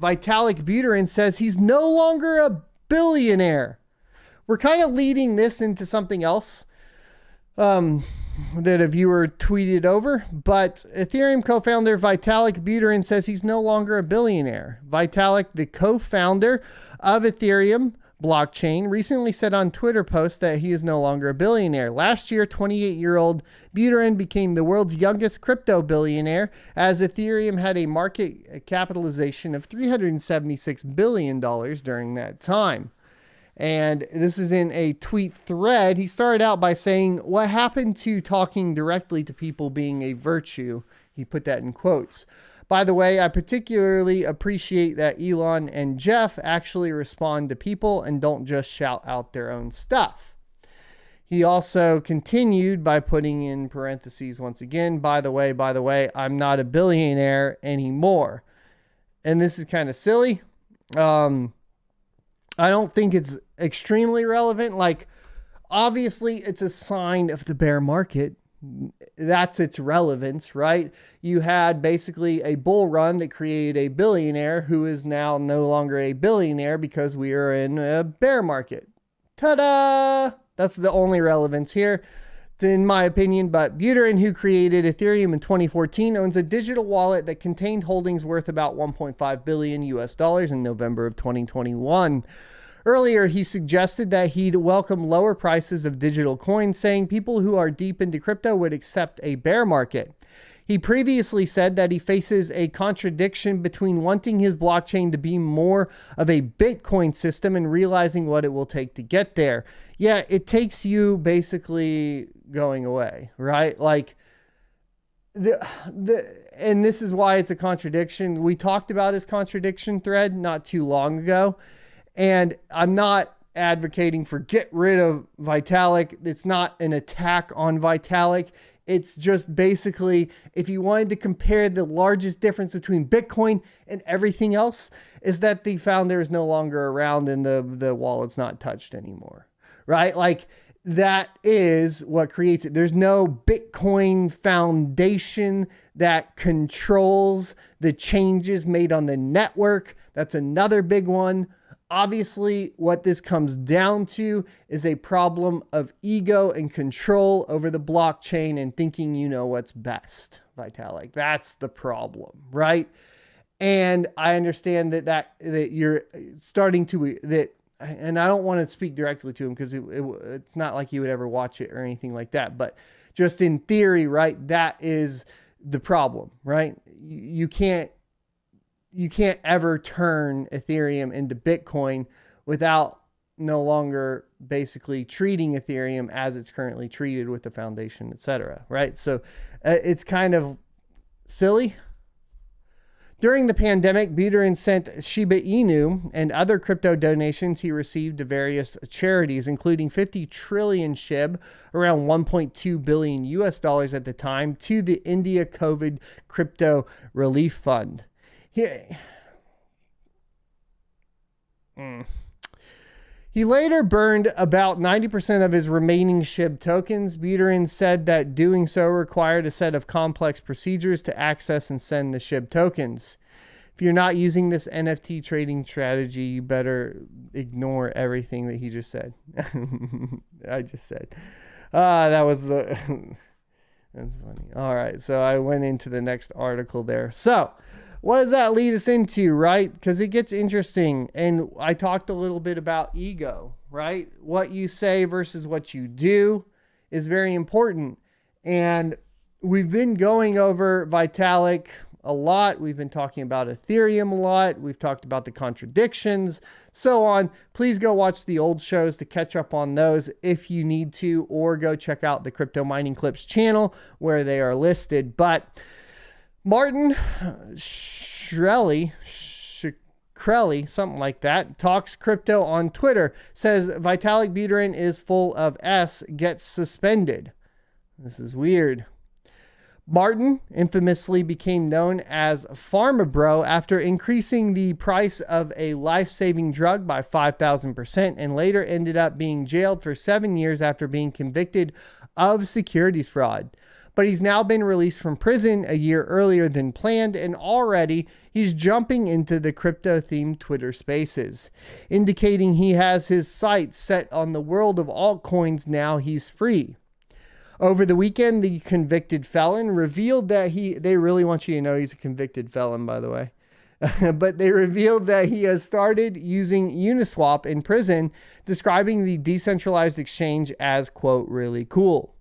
Vitalik Buterin says he's no longer a billionaire. We're kind of leading this into something else that a viewer tweeted over, but Ethereum co-founder Vitalik Buterin says he's no longer a billionaire. Vitalik, the co-founder of Ethereum blockchain, recently said on Twitter post that he is no longer a billionaire. Last year, 28-year-old Buterin became the world's youngest crypto billionaire, as Ethereum had a market capitalization of $376 billion during that time. And this is in a tweet thread. He started out by saying, "What happened to talking directly to people being a virtue?" He put that in quotes. "By the way, I particularly appreciate that Elon and Jeff actually respond to people and don't just shout out their own stuff." He also continued by putting in parentheses once again, by the way, I'm not a billionaire anymore. And this is kind of silly. I don't think it's extremely relevant. Like, obviously, it's a sign of the bear market. That's its relevance, right? You had basically a bull run that created a billionaire who is now no longer a billionaire because we are in a bear market. Ta-da! That's the only relevance here, in my opinion. But Buterin, who created Ethereum in 2014, owns a digital wallet that contained holdings worth about $1.5 billion in November of 2021. Earlier, he suggested that he'd welcome lower prices of digital coins, saying people who are deep into crypto would accept a bear market. He previously said that he faces a contradiction between wanting his blockchain to be more of a Bitcoin system and realizing what it will take to get there. Yeah, it takes you basically going away, right? Like, and this is why it's a contradiction. We talked about his contradiction thread not too long ago. And I'm not advocating for get rid of Vitalik. It's not an attack on Vitalik. It's just basically, if you wanted to compare the largest difference between Bitcoin and everything else, is that the founder is no longer around and the wallet's not touched anymore, right? Like, that is what creates it. There's no Bitcoin foundation that controls the changes made on the network. That's another big one. Obviously, what this comes down to is a problem of ego and control over the blockchain and thinking you know what's best, Vitalik. That's the problem, right? And I understand that you're starting to, and I don't want to speak directly to him because it's not like you would ever watch it or anything like that. But just in theory, right, that is the problem, right? You can't ever turn Ethereum into Bitcoin without no longer basically treating Ethereum as it's currently treated with the foundation, etc. Right? So it's kind of silly. During the pandemic, Buterin sent Shiba Inu and other crypto donations he received to various charities, including 50 trillion SHIB, around $1.2 billion at the time, to the India COVID Crypto Relief Fund. He later burned about 90% of his remaining SHIB tokens. Buterin said that doing so required a set of complex procedures to access and send the SHIB tokens. If you're not using this NFT trading strategy, you better ignore everything that he just said. I just said. That was the... That's funny. All right, so I went into the next article there. So... what does that lead us into, right? Because it gets interesting. And I talked a little bit about ego, right? What you say versus what you do is very important. And we've been going over Vitalik a lot. We've been talking about Ethereum a lot. We've talked about the contradictions, so on. Please go watch the old shows to catch up on those if you need to, or go check out the Crypto Mining Clips channel where they are listed. But Martin Shkreli, something like that, talks crypto on Twitter, says Vitalik Buterin is full of S, gets suspended. This is weird. Martin infamously became known as Pharma Bro after increasing the price of a life-saving drug by 5,000% and later ended up being jailed for 7 years after being convicted of securities fraud. but he's now been released from prison a year earlier than planned, and already he's jumping into the crypto-themed Twitter spaces, indicating he has his sights set on the world of altcoins now he's free. Over the weekend, the convicted felon revealed that they really want you to know he's a convicted felon, by the way. But they revealed that he has started using Uniswap in prison, describing the decentralized exchange as, quote, really cool.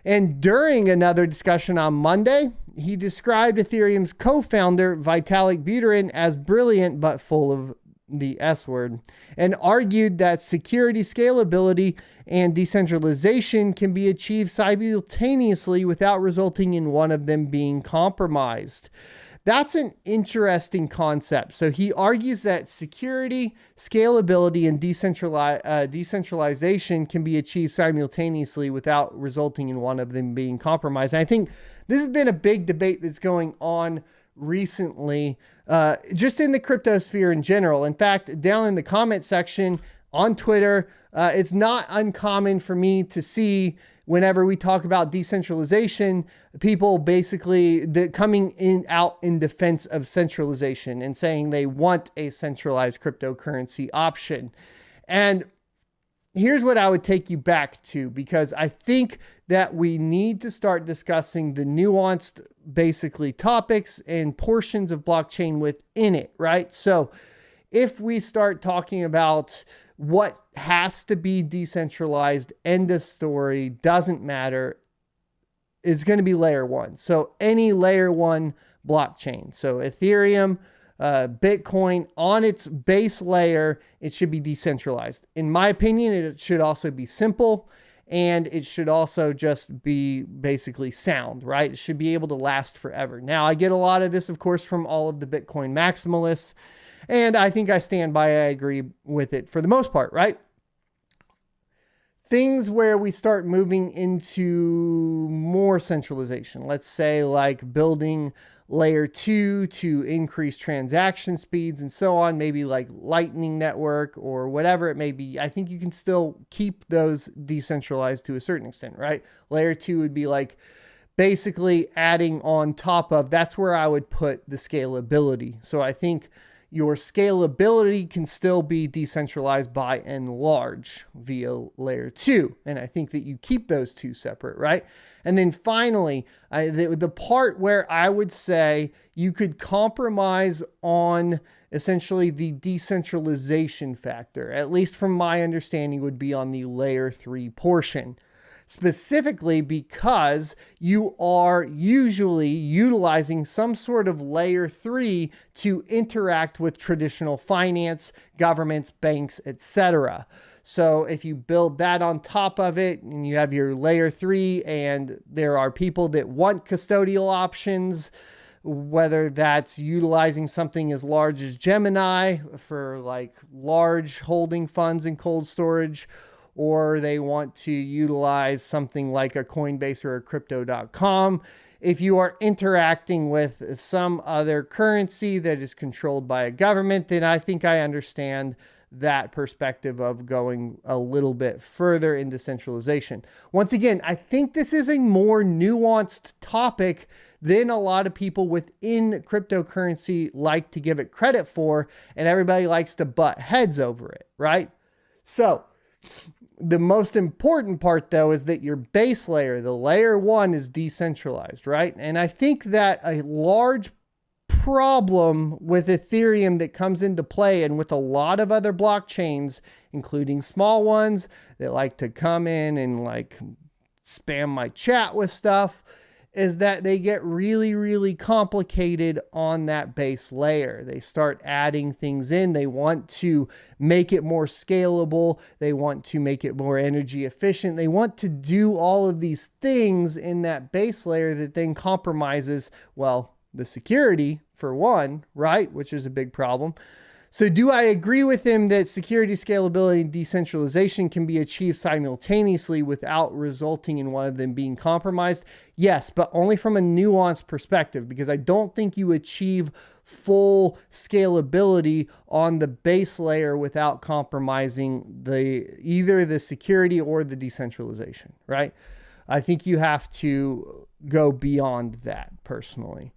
And during another discussion on Monday, he described Ethereum's co-founder, Vitalik Buterin, as brilliant but full of the S word, and argued that security, scalability, and decentralization can be achieved simultaneously without resulting in one of them being compromised. That's an interesting concept. So he argues that security, scalability, and decentralization can be achieved simultaneously without resulting in one of them being compromised. And I think this has been a big debate that's going on recently, just in the crypto sphere in general. In fact, down in the comment section on Twitter, it's not uncommon for me to see, whenever we talk about decentralization, people basically coming out in defense of centralization and saying they want a centralized cryptocurrency option. And here's what I would take you back to, because I think that we need to start discussing the nuanced, basically, topics and portions of blockchain within it, right? So if we start talking about what has to be decentralized, end of story, doesn't matter, is going to be layer one. So any layer one blockchain. So Ethereum, Bitcoin, on its base layer, it should be decentralized. In my opinion, it should also be simple, and it should also just be basically sound, right? It should be able to last forever. Now, I get a lot of this, of course, from all of the Bitcoin maximalists, and I think I stand by it. I agree with it for the most part, right? Things where we start moving into more centralization, let's say like building layer 2 to increase transaction speeds and so on, maybe like Lightning Network or whatever it may be. I think you can still keep those decentralized to a certain extent, right? Layer 2 would be like basically adding on top of, that's where I would put the scalability. So I think your scalability can still be decentralized by and large via layer 2. And I think that you keep those two separate, right? And then finally, the part where I would say you could compromise on essentially the decentralization factor, at least from my understanding, would be on the layer 3 portion. Specifically because you are usually utilizing some sort of layer 3 to interact with traditional finance, governments, banks, etc. So if you build that on top of it and you have your layer 3, and there are people that want custodial options, whether that's utilizing something as large as Gemini for like large holding funds and cold storage, or they want to utilize something like a Coinbase or a crypto.com. If you are interacting with some other currency that is controlled by a government, then I think I understand that perspective of going a little bit further into centralization. Once again, I think this is a more nuanced topic than a lot of people within cryptocurrency like to give it credit for, and everybody likes to butt heads over it, right? So the most important part, though, is that your base layer, the layer 1, is decentralized, right? And I think that a large problem with Ethereum that comes into play, and with a lot of other blockchains, including small ones that like to come in and like spam my chat with stuff, is that they get really, really complicated on that base layer. They start adding things in. They want to make it more scalable. They want to make it more energy efficient. They want to do all of these things in that base layer that then compromises, well, the security for one, right? Which is a big problem. So do I agree with him that security, scalability, and decentralization can be achieved simultaneously without resulting in one of them being compromised? Yes, but only from a nuanced perspective, because I don't think you achieve full scalability on the base layer without compromising either the security or the decentralization, right? I think you have to go beyond that personally.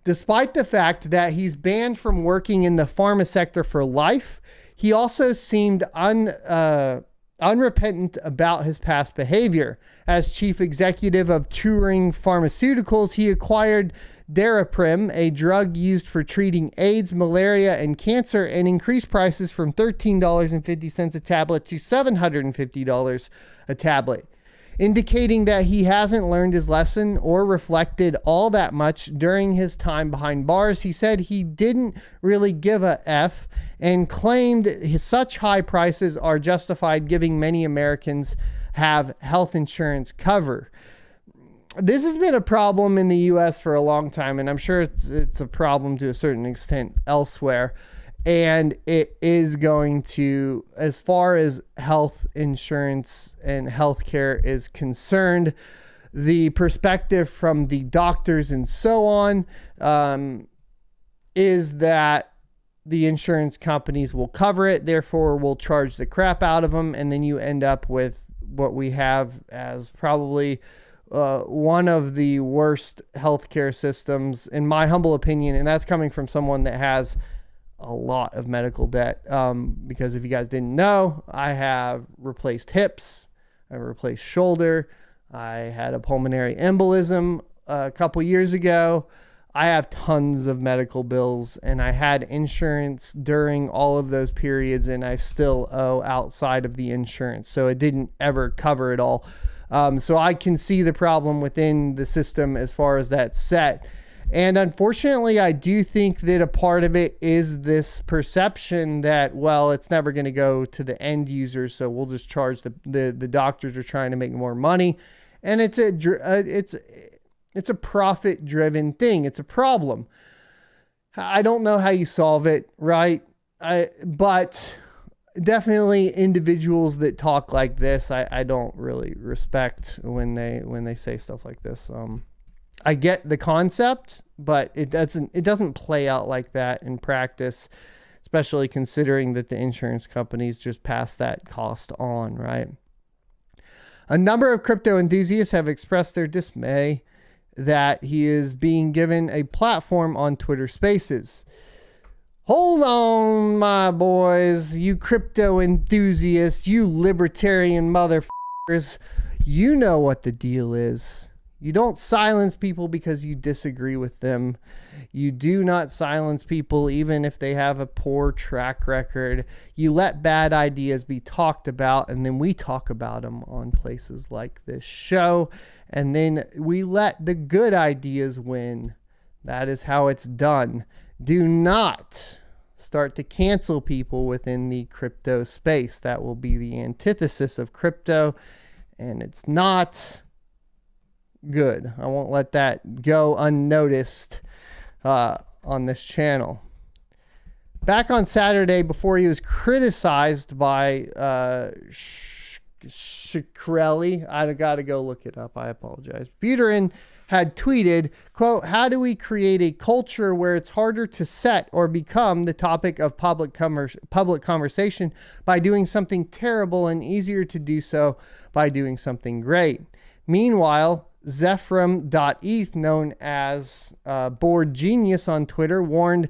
Despite the fact that he's banned from working in the pharma sector for life, he also seemed unrepentant about his past behavior. As chief executive of Turing Pharmaceuticals, he acquired Daraprim, a drug used for treating AIDS, malaria, and cancer, and increased prices from $13.50 a tablet to $750 a tablet, indicating that he hasn't learned his lesson or reflected all that much during his time behind bars. He said he didn't really give a F and claimed such high prices are justified, giving many Americans have health insurance cover. This has been a problem in the US for a long time, and I'm sure it's a problem to a certain extent elsewhere. And it is going to, as far as health insurance and healthcare is concerned, the perspective from the doctors and so on is that the insurance companies will cover it, therefore will charge the crap out of them, and then you end up with what we have as probably one of the worst healthcare systems, in my humble opinion, and that's coming from someone that has a lot of medical debt. Because if you guys didn't know, I have replaced hips, I replaced shoulder, I had a pulmonary embolism a couple years ago. I have tons of medical bills, and I had insurance during all of those periods, and I still owe outside of the insurance. So it didn't ever cover it all. So I can see the problem within the system as far as that's set. And unfortunately, I do think that a part of it is this perception that, well, it's never going to go to the end user, so we'll just charge the doctors are trying to make more money. And it's a profit-driven thing. It's a problem. I don't know how you solve it, right? But definitely individuals that talk like this, I don't really respect when they say stuff like this. I get the concept, but it doesn't play out like that in practice, especially considering that the insurance companies just pass that cost on, right? A number of crypto enthusiasts have expressed their dismay that he is being given a platform on Twitter Spaces. Hold on, my boys, you crypto enthusiasts, you libertarian motherfuckers. You know what the deal is. You don't silence people because you disagree with them. You do not silence people even if they have a poor track record. You let bad ideas be talked about, and then we talk about them on places like this show, and then we let the good ideas win. That is how it's done. Do not start to cancel people within the crypto space. That will be the antithesis of crypto, and it's not good. I won't let that go unnoticed on this channel. Back on Saturday, before he was criticized by Shkreli, I got to go look it up. I apologize. Buterin had tweeted, quote, "How do we create a culture where it's harder to set or become the topic of public conversation by doing something terrible and easier to do so by doing something great?" Meanwhile, Zephram.eth, known as Board Genius on Twitter, warned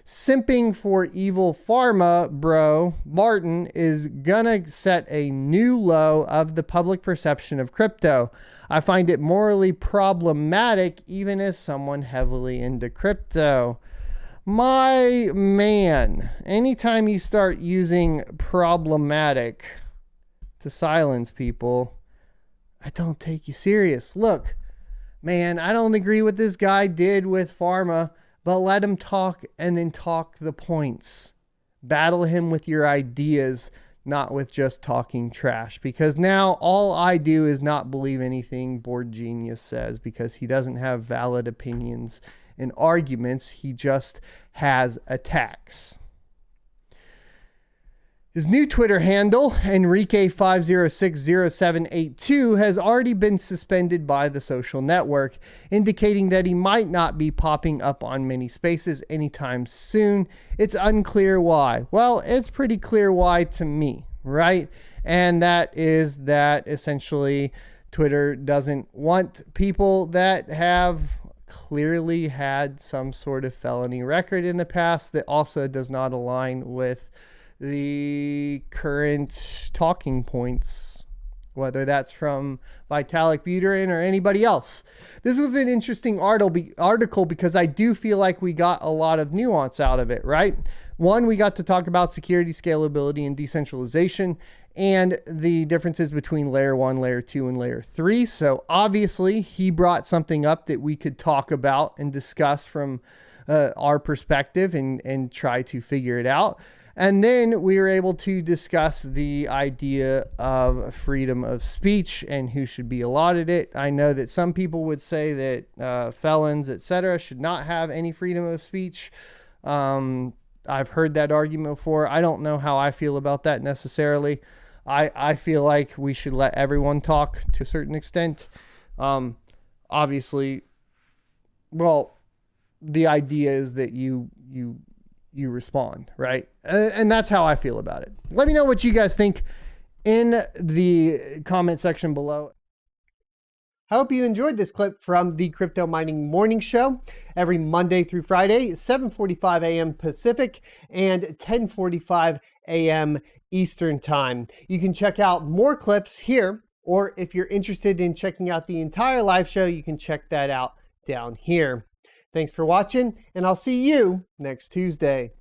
simping for evil pharma bro Martin is gonna set a new low of the public perception of crypto. I find it morally problematic even as someone heavily into crypto. My man, anytime you start using problematic to silence people, I don't take you serious. Look, man, I don't agree with this guy did with pharma, but let him talk and then talk the points. Battle him with your ideas, not with just talking trash. Because now all I do is not believe anything Board Genius says because he doesn't have valid opinions and arguments. He just has attacks. His new Twitter handle, Enrique5060782, has already been suspended by the social network, indicating that he might not be popping up on many spaces anytime soon. It's unclear why. Well, it's pretty clear why to me, right? And that is that essentially Twitter doesn't want people that have clearly had some sort of felony record in the past that also does not align with the current talking points, whether that's from Vitalik Buterin or anybody else. This was an interesting article because I do feel like we got a lot of nuance out of it, right? One, we got to talk about security, scalability, and decentralization, and the differences between layer 1, layer 2, and layer 3. So obviously he brought something up that we could talk about and discuss from our perspective and try to figure it out. And then we were able to discuss the idea of freedom of speech and who should be allotted it. I know that some people would say that felons, etc., should not have any freedom of speech. I've heard that argument before. I don't know how I feel about that necessarily. I feel like we should let everyone talk to a certain extent. Obviously, well, the idea is that you respond, right? And that's how I feel about it. Let me know what you guys think in the comment section below. I hope you enjoyed this clip from the Crypto Mining Morning Show every Monday through Friday, 7:45 a.m. Pacific and 10:45 a.m. Eastern Time. You can check out more clips here, or if you're interested in checking out the entire live show, you can check that out down here. Thanks for watching, and I'll see you next Tuesday.